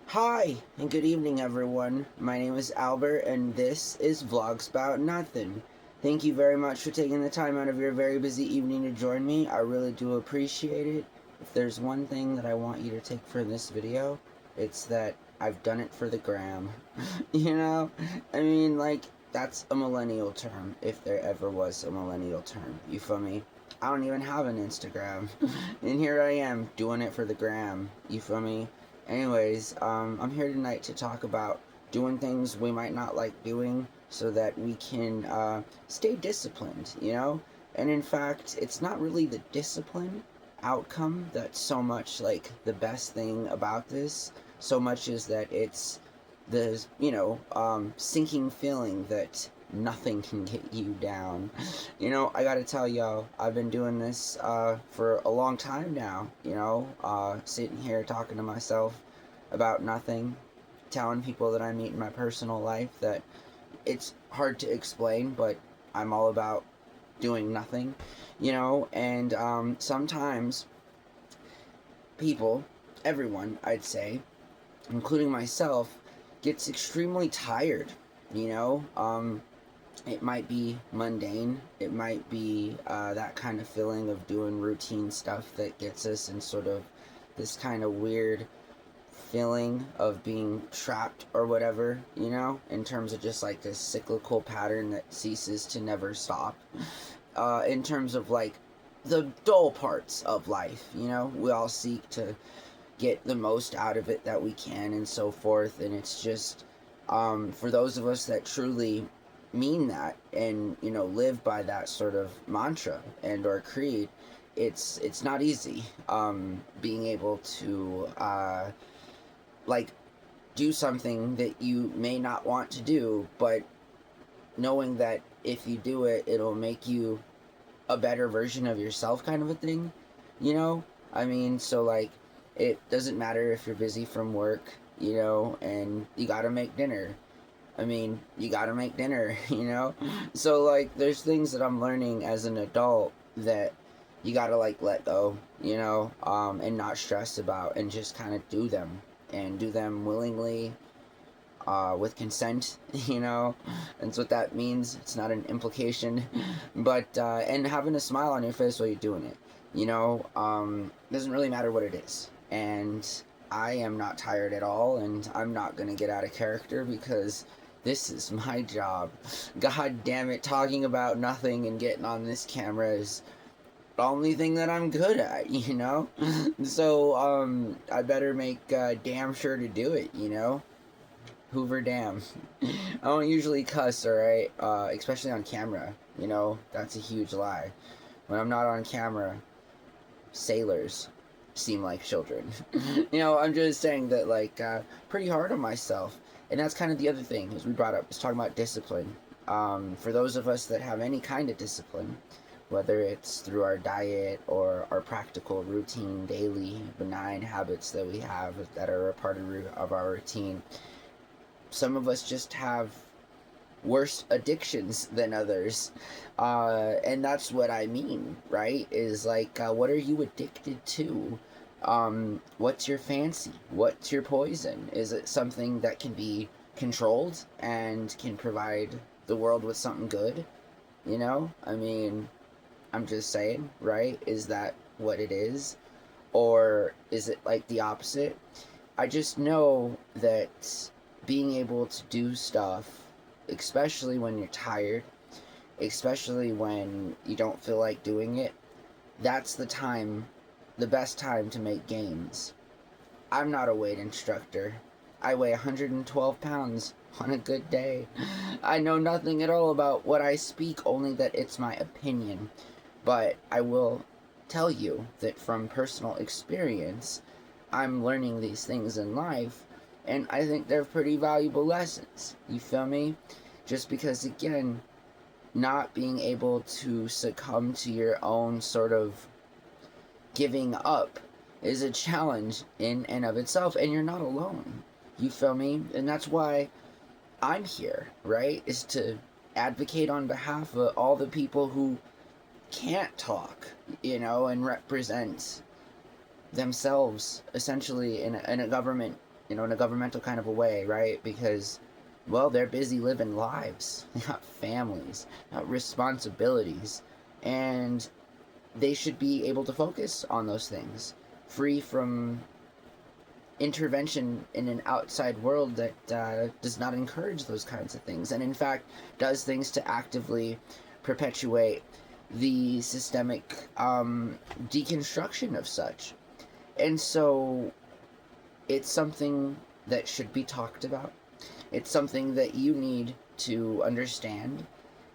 Hi, and good evening, everyone. My name is Albert, and this is Vlogs About Nothing. Thank you very much for taking the time out of your very busy evening to join me. I really do appreciate it. If there's one thing that I want you to take from this video, it's that I've done it for the gram. you know? I mean, like, that's a millennial term, if there ever was a millennial term. You feel me? I don't even have an Instagram. and here I am, doing it for the gram. You feel me? Anyways, I'm here tonight to talk about doing things we might not like doing so that we can stay disciplined, you know? And in fact, it's not really the discipline outcome that's so much like the best thing about this, so much as that it's the, sinking feeling that nothing can get you down. I gotta tell y'all, I've been doing this for a long time now, sitting here talking to myself about nothing, telling people that I meet in my personal life that it's hard to explain, but I'm all about doing nothing, and sometimes people, everyone, I'd say, including myself, gets extremely tired, you know? It might be mundane. It might be that kind of feeling of doing routine stuff that gets us in sort of this kind of weird feeling of being trapped or whatever, in terms of just like this cyclical pattern that ceases to never stop. In terms of like the dull parts of life, we all seek to get the most out of it that we can and so forth, and it's just for those of us that truly mean that and live by that sort of mantra and or creed, it's not easy being able to like do something that you may not want to do, but knowing that if you do it, it'll make you a better version of yourself, kind of a thing, I mean, so like it doesn't matter if you're busy from work, and you gotta make dinner. I mean, you gotta make dinner, So, like, there's things that I'm learning as an adult that you gotta, like, let go, and not stress about, and just kind of do them. And do them willingly, with consent, That's what that means. It's not an implication. But, and having a smile on your face while you're doing it, doesn't really matter what it is. And I am not tired at all, and I'm not gonna get out of character because this is my job. God damn it, talking about nothing and getting on this camera is the only thing that I'm good at, So, I better make damn sure to do it, Hoover Dam. I don't usually cuss, alright? Especially on camera, That's a huge lie. When I'm not on camera, sailors seem like children. I'm just saying that, like, pretty hard on myself. And that's kind of the other thing, as we brought up, is talking about discipline. For those of us that have any kind of discipline, whether it's through our diet or our practical routine, daily, benign habits that we have that are a part of our routine, some of us just have worse addictions than others. And that's what I mean, right? Is like, what are you addicted to? What's your fancy? What's your poison? Is it something that can be controlled and can provide the world with something good? I mean, I'm just saying, right? Is that what it is? Or is it like the opposite? I just know that being able to do stuff, especially when you're tired, especially when you don't feel like doing it, that's the best time to make gains. I'm not a weight instructor. I weigh 112 pounds on a good day. I know nothing at all about what I speak, only that it's my opinion. But I will tell you that from personal experience, I'm learning these things in life, and I think they're pretty valuable lessons. You feel me? Just because, again, not being able to succumb to your own sort of giving up is a challenge in and of itself, and you're not alone. You feel me? And that's why I'm here, right? Is to advocate on behalf of all the people who can't talk, and represent themselves essentially in a government in a governmental kind of a way, right? Because, well, they're busy living lives. They got families, got responsibilities, and they should be able to focus on those things, free from intervention in an outside world that does not encourage those kinds of things, and in fact does things to actively perpetuate the systemic deconstruction of such. And so it's something that should be talked about. It's something that you need to understand.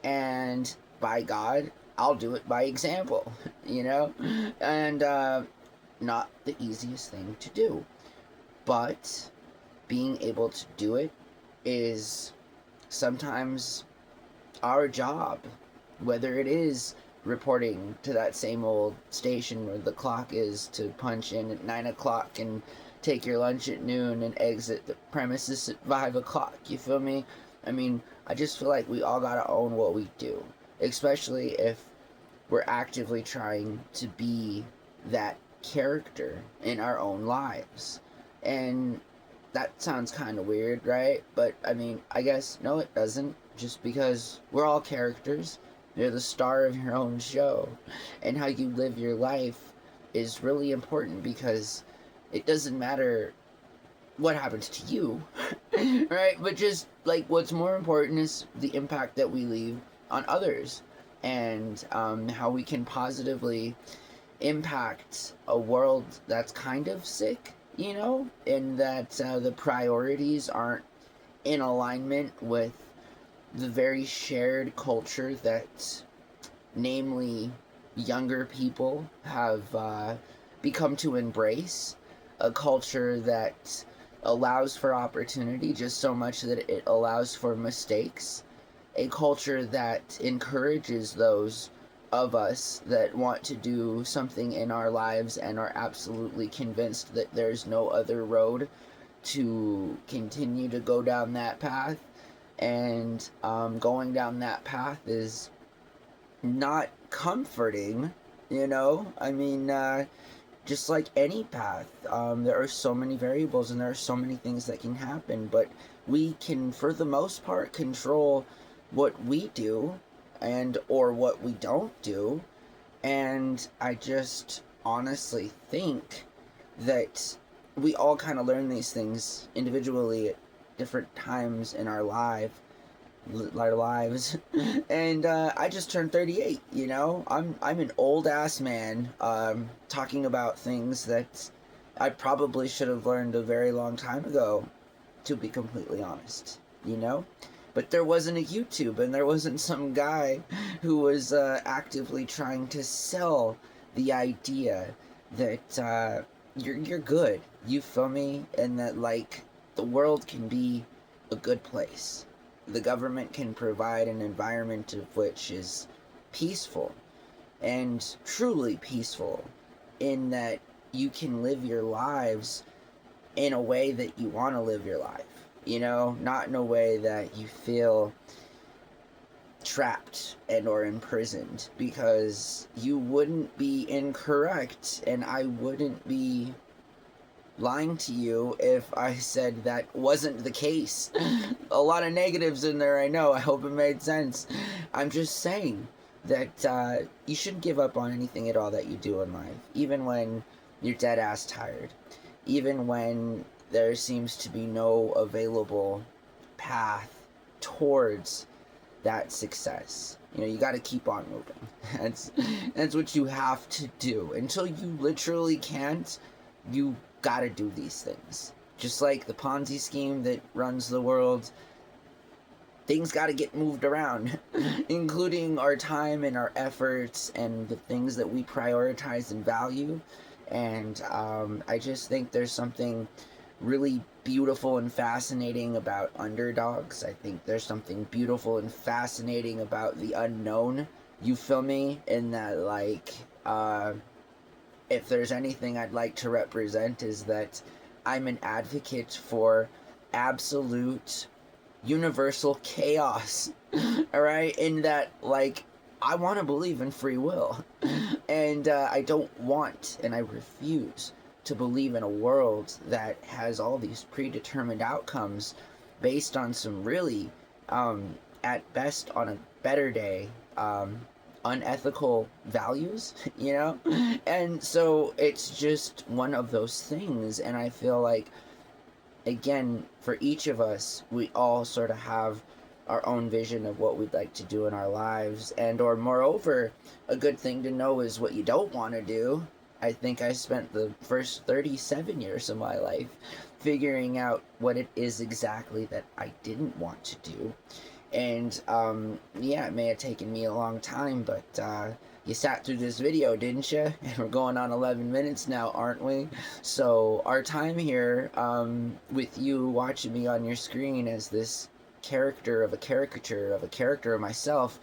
And by God, I'll do it by example, you know? And not the easiest thing to do. But being able to do it is sometimes our job, whether it is reporting to that same old station where the clock is to punch in at 9 o'clock and take your lunch at noon and exit the premises at 5 o'clock. You feel me? I mean, I just feel like we all gotta own what we do, especially if we're actively trying to be that character in our own lives. And that sounds kind of weird, right? But I mean, I guess no, it doesn't. Just because we're all characters, you're the star of your own show, and how you live your life is really important, because it doesn't matter what happens to you, right? But just like what's more important is the impact that we leave on others, and how we can positively impact a world that's kind of sick, and that the priorities aren't in alignment with the very shared culture that, namely, younger people have become to embrace. A culture that allows for opportunity just so much that it allows for mistakes. A culture that encourages those of us that want to do something in our lives and are absolutely convinced that there's no other road to continue to go down that path. And going down that path is not comforting, I mean, just like any path, there are so many variables and there are so many things that can happen, but we can, for the most part, control what we do and or what we don't do. And I just honestly think that we all kind of learn these things individually at different times in our lives. And I just turned 38. I'm an old ass man, talking about things that I probably should have learned a very long time ago, to be completely honest. But there wasn't a YouTube, and there wasn't some guy who was actively trying to sell the idea that you're good, you feel me, and that like the world can be a good place. The government can provide an environment of which is peaceful, and truly peaceful, in that you can live your lives in a way that you want to live your life. Not in a way that you feel trapped and or imprisoned, because you wouldn't be incorrect and I wouldn't be lying to you if I said that wasn't the case. A lot of negatives in there, I know. I hope it made sense. I'm just saying that you shouldn't give up on anything at all that you do in life, even when you're dead ass tired, even when there seems to be no available path towards that success. You got to keep on moving. That's what you have to do. Until you literally can't, you got to do these things. Just like the Ponzi scheme that runs the world, things got to get moved around, including our time and our efforts and the things that we prioritize and value. And I just think there's something really beautiful and fascinating about underdogs. I think there's something beautiful and fascinating about the unknown. You feel me? In that, like, if there's anything I'd like to represent, is that I'm an advocate for absolute universal chaos. Alright? In that, like, I want to believe in free will. And I don't want, and I refuse to believe in a world that has all these predetermined outcomes based on some really, at best, on a better day, unethical values, you know? And so it's just one of those things. And I feel like, again, for each of us, we all sort of have our own vision of what we'd like to do in our lives. And, or moreover, a good thing to know is what you don't want to do. I think I spent the first 37 years of my life figuring out what it is exactly that I didn't want to do. And, yeah, it may have taken me a long time, but, you sat through this video, didn't you? And we're going on 11 minutes now, aren't we? So our time here, with you watching me on your screen as this character of a caricature of a character of myself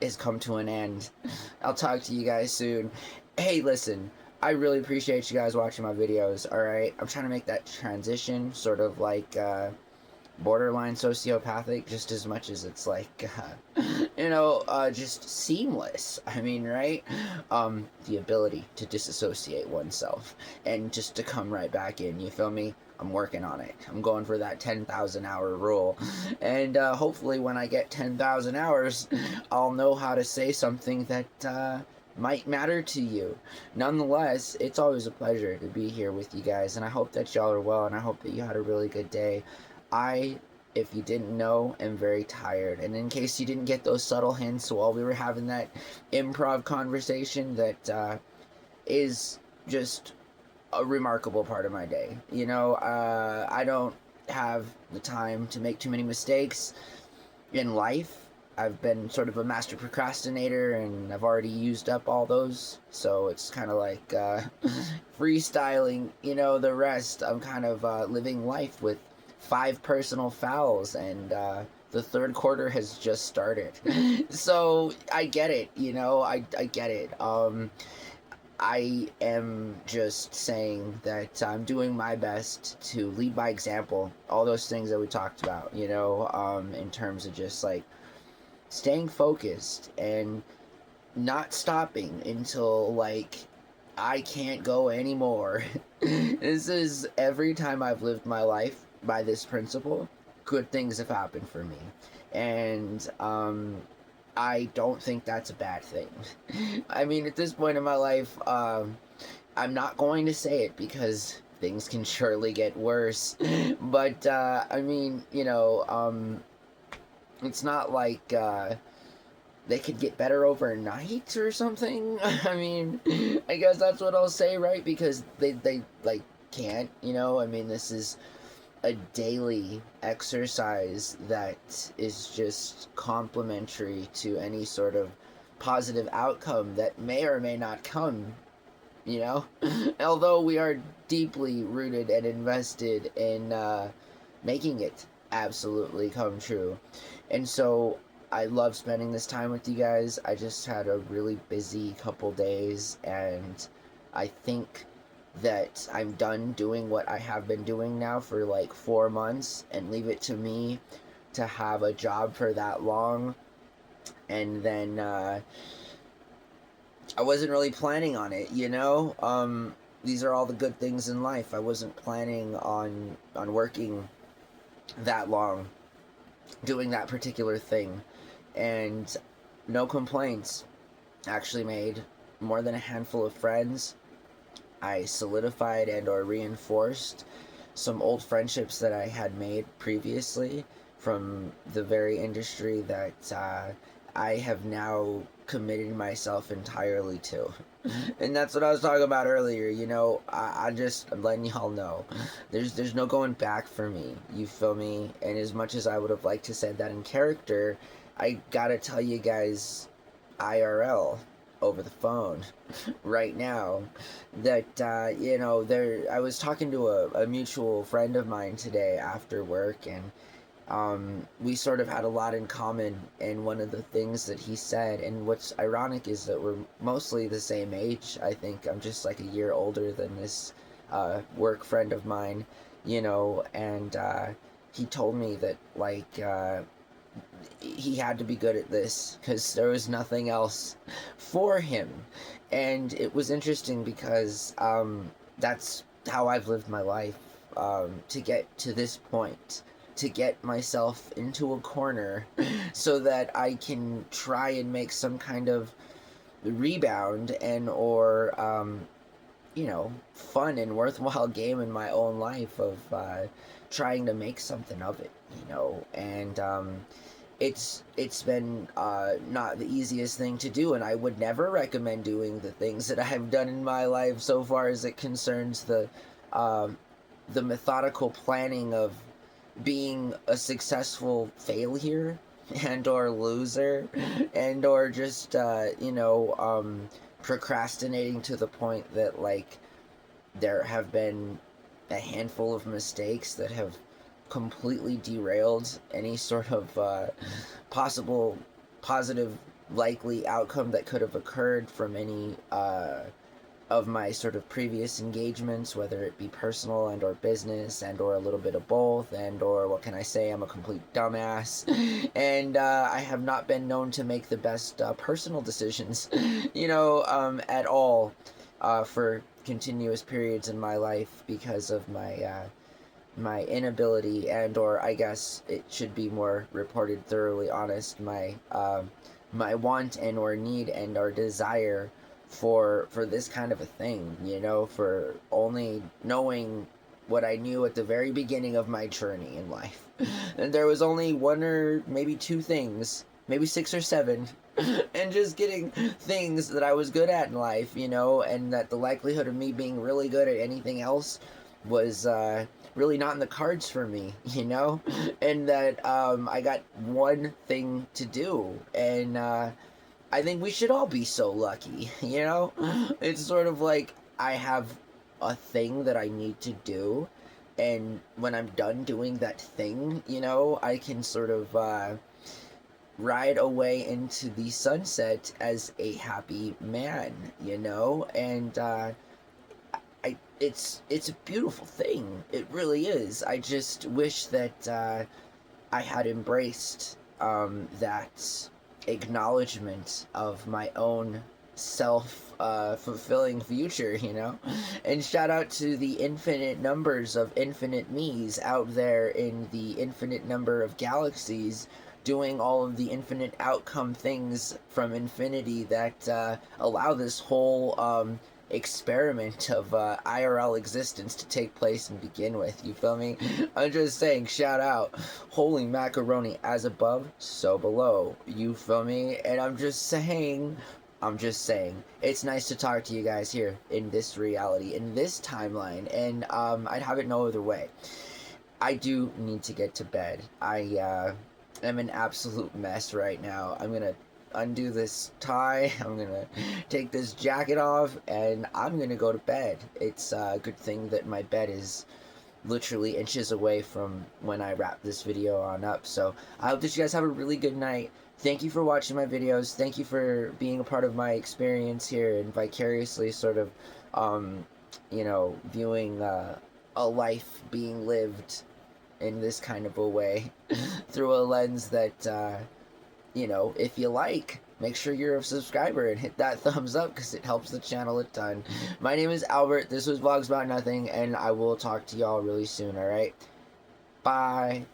has come to an end. I'll talk to you guys soon. Hey, listen, I really appreciate you guys watching my videos, alright? I'm trying to make that transition sort of like, borderline sociopathic, just as much as it's like, just seamless. I mean, right? The ability to disassociate oneself and just to come right back in, you feel me? I'm working on it. I'm going for that 10,000 hour rule. And hopefully when I get 10,000 hours, I'll know how to say something that might matter to you. Nonetheless, it's always a pleasure to be here with you guys, and I hope that y'all are well, and I hope that you had a really good day. I, if you didn't know, am very tired. And in case you didn't get those subtle hints while we were having that improv conversation, that is just a remarkable part of my day. You know, I don't have the time to make too many mistakes in life. I've been sort of a master procrastinator, and I've already used up all those. So it's kind of like freestyling, the rest. I'm kind of living life with 5 personal fouls, and the third quarter has just started. So I get it, I get it. I am just saying that I'm doing my best to lead by example, all those things that we talked about, in terms of just like staying focused and not stopping until like I can't go anymore. This is every time I've lived my life by this principle, good things have happened for me. And I don't think that's a bad thing. I mean, at this point in my life, I'm not going to say it because things can surely get worse. But, I mean, it's not like they could get better overnight or something. I mean, I guess that's what I'll say, right? Because they like, can't, I mean, this is a daily exercise that is just complementary to any sort of positive outcome that may or may not come, although we are deeply rooted and invested in making it absolutely come true. And so I love spending this time with you guys. I just had a really busy couple days, and I think that I'm done doing what I have been doing now for like 4 months, and leave it to me to have a job for that long. And then I wasn't really planning on it, these are all the good things in life. I wasn't planning on working that long doing that particular thing, and no complaints. Actually made more than a handful of friends. I solidified and or reinforced some old friendships that I had made previously from the very industry that I have now committed myself entirely to. And that's what I was talking about earlier, I'm letting y'all know. There's no going back for me, you feel me? And as much as I would have liked to said that in character, I gotta tell you guys IRL, over the phone right now, that I was talking to a mutual friend of mine today after work, and we sort of had a lot in common. And one of the things that he said, and what's ironic, is that we're mostly the same age. I think I'm just like a year older than this work friend of mine, and he told me that like he had to be good at this because there was nothing else for him. And it was interesting because that's how I've lived my life, to get to this point, to get myself into a corner so that I can try and make some kind of rebound and or fun and worthwhile game in my own life of trying to make something of it, and it's been not the easiest thing to do, and I would never recommend doing the things that I've done in my life so far as it concerns the methodical planning of being a successful failure and or loser and or just procrastinating to the point that like there have been a handful of mistakes that have completely derailed any sort of possible positive likely outcome that could have occurred from any of my sort of previous engagements, whether it be personal and or business and or a little bit of both, and or what can I say, I'm a complete dumbass and I have not been known to make the best personal decisions at all for continuous periods in my life because of my inability and or I guess it should be more reported thoroughly honest, my want and or need and or desire for this kind of a thing, for only knowing what I knew at the very beginning of my journey in life. And there was only one or maybe two things, maybe six or seven, and just getting things that I was good at in life, and that the likelihood of me being really good at anything else was really not in the cards for me, and that I got one thing to do, and I think we should all be so lucky, It's sort of like I have a thing that I need to do, and when I'm done doing that thing, I can sort of ride away into the sunset as a happy man, and it's a beautiful thing. It really is. I just wish that I had embraced that acknowledgement of my own self fulfilling future, and shout out to the infinite numbers of infinite me's out there in the infinite number of galaxies doing all of the infinite outcome things from infinity that allow this whole experiment of IRL existence to take place and begin with. You feel me? I'm just saying, shout out. Holy macaroni, as above, so below. You feel me? And I'm just saying, it's nice to talk to you guys here in this reality, in this timeline, and I'd have it no other way. I do need to get to bed. I am an absolute mess right now. I'm gonna undo this tie, I'm gonna take this jacket off, and I'm gonna go to bed. It's a good thing that my bed is literally inches away from when I wrap this video on up. So I hope that you guys have a really good night. Thank you for watching my videos. Thank you for being a part of my experience here and vicariously sort of viewing a life being lived in this kind of a way through a lens that if you like, make sure you're a subscriber and hit that thumbs up because it helps the channel a ton. My name is Albert. This was Vlogs About Nothing, and I will talk to y'all really soon, alright? Bye.